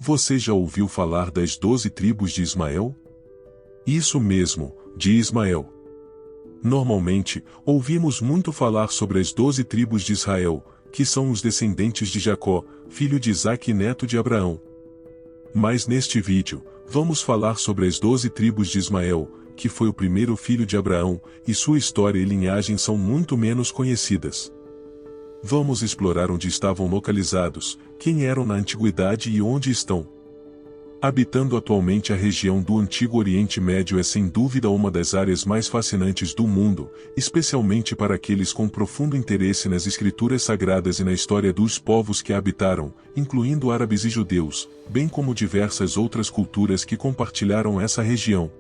Você já ouviu falar das 12 tribos de Ismael? Isso mesmo, de Ismael. Normalmente, ouvimos muito falar sobre as 12 tribos de Israel, que são os descendentes de Jacó, filho de Isaque e neto de Abraão. Mas neste vídeo, vamos falar sobre as 12 tribos de Ismael, que foi o primeiro filho de Abraão, e sua história e linhagem são muito menos conhecidas. Vamos explorar onde estavam localizados, quem eram na antiguidade e onde estão. Habitando atualmente a região do Antigo Oriente Médio é sem dúvida uma das áreas mais fascinantes do mundo, especialmente para aqueles com profundo interesse nas escrituras sagradas e na história dos povos que a habitaram, incluindo árabes e judeus, bem como diversas outras culturas que compartilharam essa região.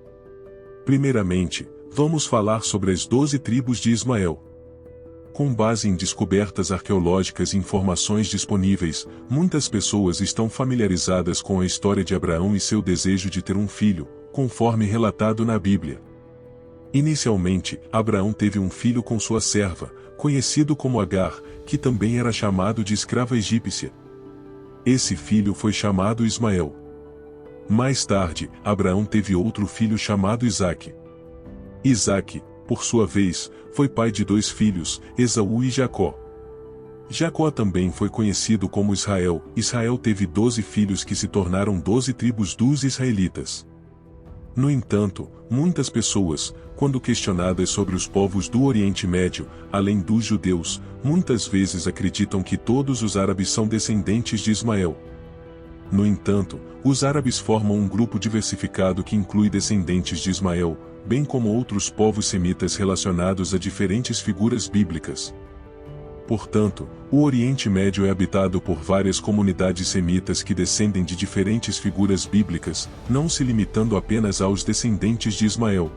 Primeiramente, vamos falar sobre as 12 tribos de Ismael. Com base em descobertas arqueológicas e informações disponíveis, muitas pessoas estão familiarizadas com a história de Abraão e seu desejo de ter um filho, conforme relatado na Bíblia. Inicialmente, Abraão teve um filho com sua serva, conhecido como Agar, que também era chamado de escrava egípcia. Esse filho foi chamado Ismael. Mais tarde, Abraão teve outro filho chamado Isaque. Isaque, por sua vez, foi pai de 2 filhos, Esaú e Jacó. Jacó também foi conhecido como Israel. Israel teve 12 filhos que se tornaram 12 tribos dos israelitas. No entanto, muitas pessoas, quando questionadas sobre os povos do Oriente Médio, além dos judeus, muitas vezes acreditam que todos os árabes são descendentes de Ismael. No entanto, os árabes formam um grupo diversificado que inclui descendentes de Ismael, bem como outros povos semitas relacionados a diferentes figuras bíblicas. Portanto, o Oriente Médio é habitado por várias comunidades semitas que descendem de diferentes figuras bíblicas, não se limitando apenas aos descendentes de Ismael.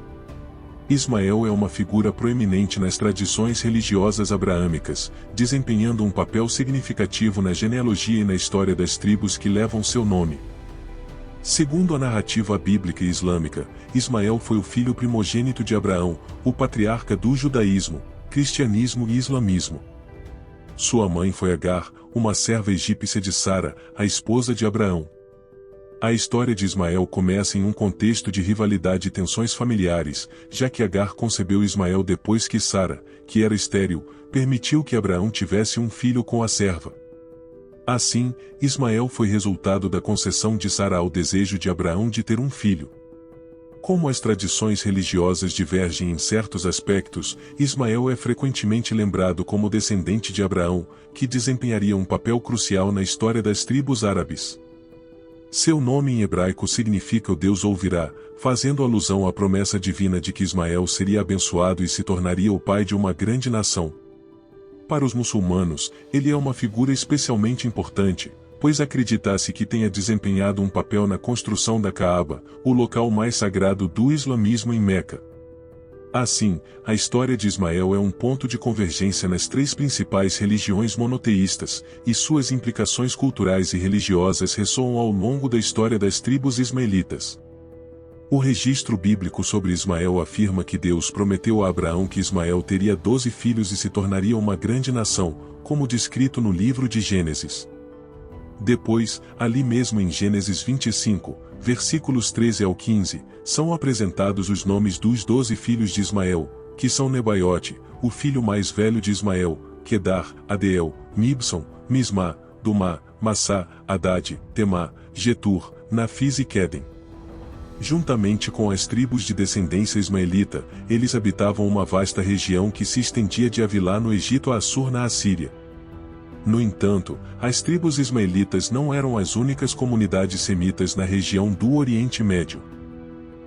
Ismael é uma figura proeminente nas tradições religiosas abraâmicas, desempenhando um papel significativo na genealogia e na história das tribos que levam seu nome. Segundo a narrativa bíblica e islâmica, Ismael foi o filho primogênito de Abraão, o patriarca do judaísmo, cristianismo e islamismo. Sua mãe foi Agar, uma serva egípcia de Sara, a esposa de Abraão. A história de Ismael começa em um contexto de rivalidade e tensões familiares, já que Agar concebeu Ismael depois que Sara, que era estéril, permitiu que Abraão tivesse um filho com a serva. Assim, Ismael foi resultado da concessão de Sara ao desejo de Abraão de ter um filho. Como as tradições religiosas divergem em certos aspectos, Ismael é frequentemente lembrado como descendente de Abraão, que desempenharia um papel crucial na história das tribos árabes. Seu nome em hebraico significa o Deus ouvirá, fazendo alusão à promessa divina de que Ismael seria abençoado e se tornaria o pai de uma grande nação. Para os muçulmanos, ele é uma figura especialmente importante, pois acredita-se que tenha desempenhado um papel na construção da Kaaba, o local mais sagrado do islamismo em Meca. Assim, a história de Ismael é um ponto de convergência nas 3 principais religiões monoteístas, e suas implicações culturais e religiosas ressoam ao longo da história das tribos ismaelitas. O registro bíblico sobre Ismael afirma que Deus prometeu a Abraão que Ismael teria 12 filhos e se tornaria uma grande nação, como descrito no livro de Gênesis. Depois, ali mesmo em Gênesis 25, versículos 13 ao 15, são apresentados os nomes dos 12 filhos de Ismael, que são Nebaiote, o filho mais velho de Ismael, Quedar, Adeel, Mibson, Mismá, Dumá, Massá, Hadad, Temá, Getur, Nafis e Quedem. Juntamente com as tribos de descendência ismaelita, eles habitavam uma vasta região que se estendia de Havilá no Egito a Assur na Assíria. No entanto, as tribos ismaelitas não eram as únicas comunidades semitas na região do Oriente Médio.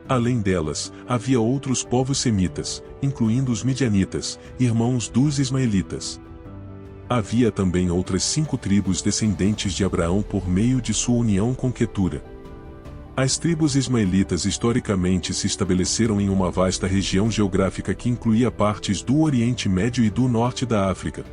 Além delas, havia outros povos semitas, incluindo os midianitas, irmãos dos ismaelitas. Havia também outras 5 tribos descendentes de Abraão por meio de sua união com Quetura. As tribos ismaelitas historicamente se estabeleceram em uma vasta região geográfica que incluía partes do Oriente Médio e do norte da África.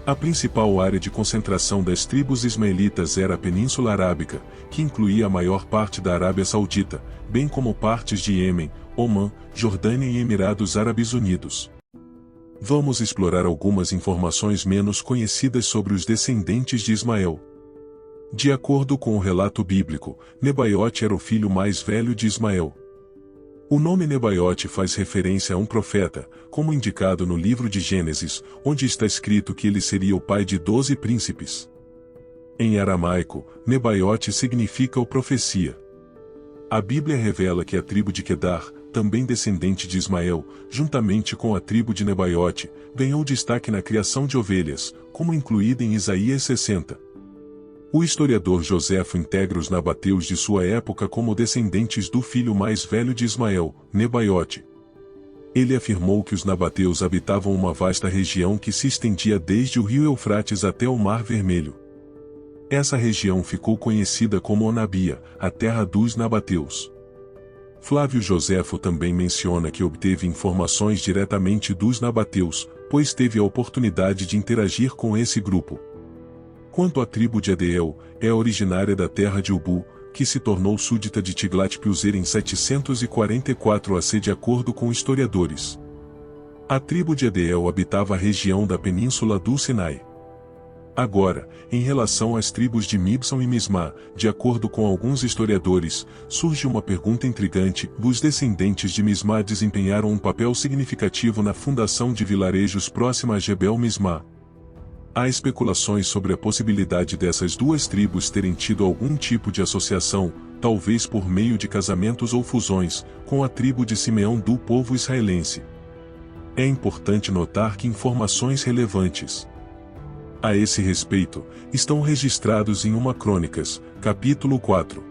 A principal área de concentração das tribos ismaelitas era a Península Arábica, que incluía a maior parte da Arábia Saudita, bem como partes de Iêmen, Omã, Jordânia e Emirados Árabes Unidos. Vamos explorar algumas informações menos conhecidas sobre os descendentes de Ismael. De acordo com o relato bíblico, Nebaiote era o filho mais velho de Ismael. O nome Nebaiote faz referência a um profeta, como indicado no livro de Gênesis, onde está escrito que ele seria o pai de 12 príncipes. Em aramaico, Nebaiote significa o profecia. A Bíblia revela que a tribo de Quedar, também descendente de Ismael, juntamente com a tribo de Nebaiote, ganhou destaque na criação de ovelhas, como incluída em Isaías 60. O historiador Joséfo integra os nabateus de sua época como descendentes do filho mais velho de Ismael, Nebaiote. Ele afirmou que os nabateus habitavam uma vasta região que se estendia desde o rio Eufrates até o Mar Vermelho. Essa região ficou conhecida como Onabia, a terra dos nabateus. Flávio Joséfo também menciona que obteve informações diretamente dos nabateus, pois teve a oportunidade de interagir com esse grupo. Quanto à tribo de Adeel, é originária da terra de Ubu, que se tornou súdita de Tiglat-Pileser em 744 AC de acordo com historiadores. A tribo de Adeel habitava a região da península do Sinai. Agora, em relação às tribos de Mibsam e Mismá, de acordo com alguns historiadores, surge uma pergunta intrigante: os descendentes de Mismá desempenharam um papel significativo na fundação de vilarejos próximos a Jebel Mismá. Há especulações sobre a possibilidade dessas duas tribos terem tido algum tipo de associação, talvez por meio de casamentos ou fusões, com a tribo de Simeão do povo israelense. É importante notar que informações relevantes a esse respeito, estão registrados em 1 Crônicas, capítulo 4.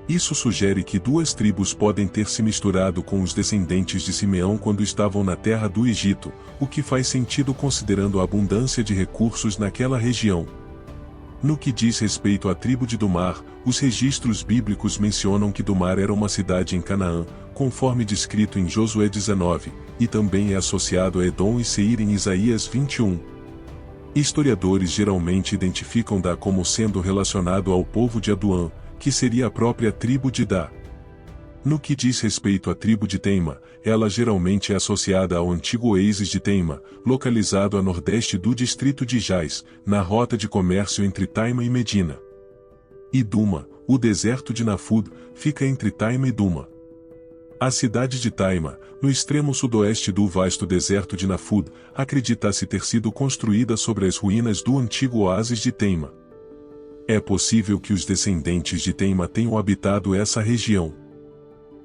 Isso sugere que duas tribos podem ter se misturado com os descendentes de Simeão quando estavam na terra do Egito, o que faz sentido considerando a abundância de recursos naquela região. No que diz respeito à tribo de Dumar, os registros bíblicos mencionam que Dumar era uma cidade em Canaã, conforme descrito em Josué 19, e também é associado a Edom e Seir em Isaías 21. Historiadores geralmente identificam Dá como sendo relacionado ao povo de Aduã, que seria a própria tribo de Dá. No que diz respeito à tribo de Teima, ela geralmente é associada ao antigo oásis de Teima, localizado a nordeste do distrito de Jaz, na rota de comércio entre Taima e Medina. E Duma, o deserto de Nafud, fica entre Taima e Duma. A cidade de Taima, no extremo sudoeste do vasto deserto de Nafud, acredita-se ter sido construída sobre as ruínas do antigo oásis de Teima. É possível que os descendentes de Teima tenham habitado essa região.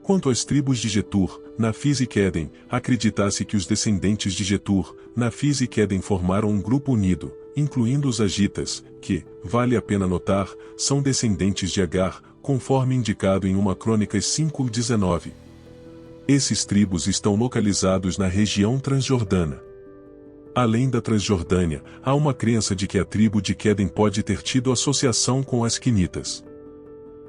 Quanto às tribos de Getur, Nafis e Quedem, acredita-se que os descendentes de Getur, Nafis e Quedem formaram um grupo unido, incluindo os Agitas, que, vale a pena notar, são descendentes de Agar, conforme indicado em 1 Crônicas 5:19. Esses tribos estão localizados na região transjordana. Além da Transjordânia, há uma crença de que a tribo de Quedem pode ter tido associação com as quinitas.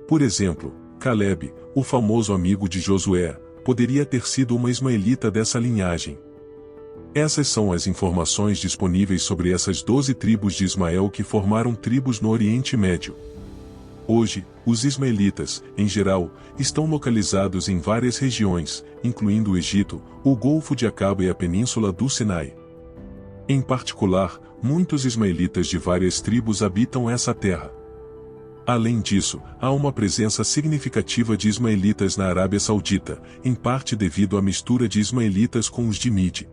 Por exemplo, Caleb, o famoso amigo de Josué, poderia ter sido uma ismaelita dessa linhagem. Essas são as informações disponíveis sobre essas 12 tribos de Ismael que formaram tribos no Oriente Médio. Hoje, os ismaelitas, em geral, estão localizados em várias regiões, incluindo o Egito, o Golfo de Acaba e a Península do Sinai. Em particular, muitos ismaelitas de várias tribos habitam essa terra. Além disso, há uma presença significativa de ismaelitas na Arábia Saudita, em parte devido à mistura de ismaelitas com os de Midi.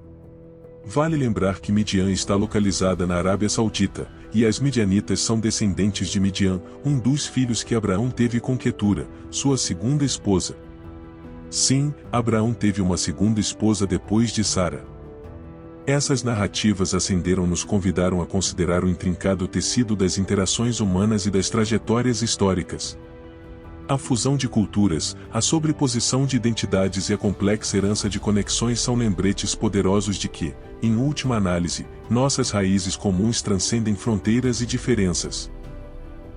Vale lembrar que Midian está localizada na Arábia Saudita, e as midianitas são descendentes de Midian, um dos filhos que Abraão teve com Quetura, sua segunda esposa. Sim, Abraão teve uma segunda esposa depois de Sara. Essas narrativas nos convidaram a considerar o intrincado tecido das interações humanas e das trajetórias históricas. A fusão de culturas, a sobreposição de identidades e a complexa herança de conexões são lembretes poderosos de que, em última análise, nossas raízes comuns transcendem fronteiras e diferenças.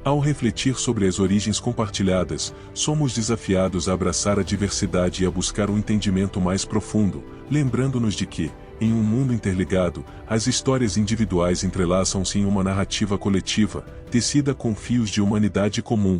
Ao refletir sobre as origens compartilhadas, somos desafiados a abraçar a diversidade e a buscar um entendimento mais profundo, lembrando-nos de que, em um mundo interligado, as histórias individuais entrelaçam-se em uma narrativa coletiva, tecida com fios de humanidade comum.